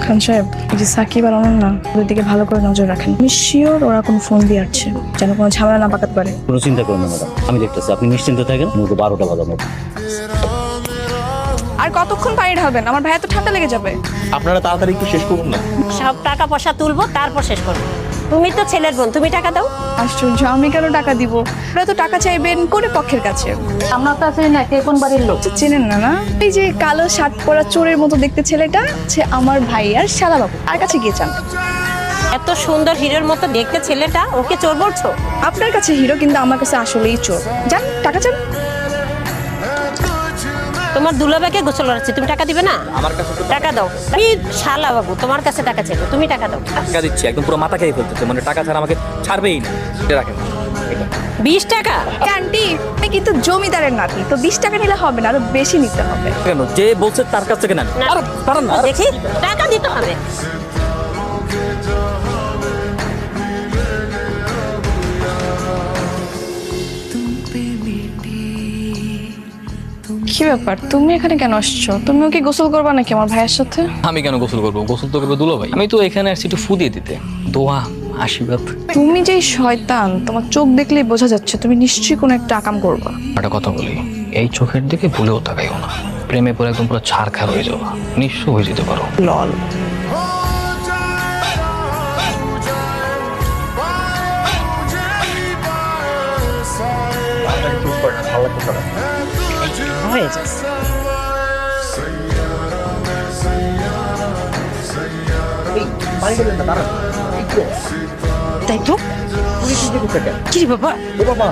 খান সাহেব, এই যে সাকিব আর অনন্যা ওদের দিকে ভালো করে নজর রাখেন। আমি শিওর ওরা কোনো ফোন দিয়ে আসছে, যেন কোনো ঝামেলা না পাকাতে পারে। কোনো চিন্তা করুন না ম্যাডাম, আমি দেখতেছি, আপনি নিশ্চিন্ত থাকেন। মুখে 12টা বাজানো। আর কতক্ষণ পানি ঢালবেন? আমার ভাইয়া তো ঠান্ডা লেগে যাবে। আপনারা তাড়াতাড়ি একটু শেষ করুন না। সব টাকা পয়সা তুলবো, তারপর শেষ করবো। তুমি তো ছেলের বোন, তুমি টাকা দাও। আশ্চর্য, আমি কেন টাকা দিব? ওরা তো টাকা চাইবেন কোনে পক্ষের কাছে। আমরা তো আছি না, কে কোন বাড়ির লোক? চেনেন না না? এই যে কালো শার্ট পরা চোরের মতো দেখতে ছেলেটা, সে আমার ভাই আর শালাবাবু। আর কাছে গিয়ে চান। এত সুন্দর হিরোর মতো দেখতে ছেলেটা, ওকে চোর বলছো? আপনার কাছে হিরো, কিন্তু আমার কাছে আসলেই চোর। যান টাকা চান। তোমার দুলাভাইকে গোসল করাচ্ছি, তুমি টাকা দিবে না? আমার কাছে তো টাকা দাও। তুমি শালা বাবু, তোমার কাছে টাকা চাইবো, তুমি টাকা দাও। টাকা দিচ্ছি, একদম পুরো মাথা খেয়ে ফেলতেছে, মানে টাকা ছাড়া আমাকে ছাড়বেই না। এটা রাখেন। 20 টাকা? আন্টি, আমি কিন্তু জমিদারের নাতি, তো 20 টাকা নিলে হবে না, আরো বেশি নিতে হবে। কেন? যে বলছে তার কাছ থেকে নেন। না। আরে পারেন না। দেখি, টাকা দিতে হবে। কি ব্যাপার, তুমি এখানে কেন আসছো? তুমিও কি গোসল করবা নাকি আমার ভাইয়ের সাথে? আমি কেন গোসল করবো? গোসল তো করবে দুলাভাই। আমি তো এখানে আসছি একটু ফু দিয়ে দিতে, দোয়া আশীর্বাদ। তুমি যেই শয়তান, তোমার চোখ দেখলেই বোঝা যাচ্ছে তুমি নিশ্চয়ই কোনো একটা আকাম করবা। একটা কথা বলি, এই চোখের দিকে ভুলেও তাকাইও না। প্রেমে পরে একদম পুরো ছাড়খাড় হয়ে যাওয়া, নিঃস্ব হয়ে যেতে পারো। লল। হয়ে যাচ্ছে। তাই তো? কি রে বাবা? ও বাবা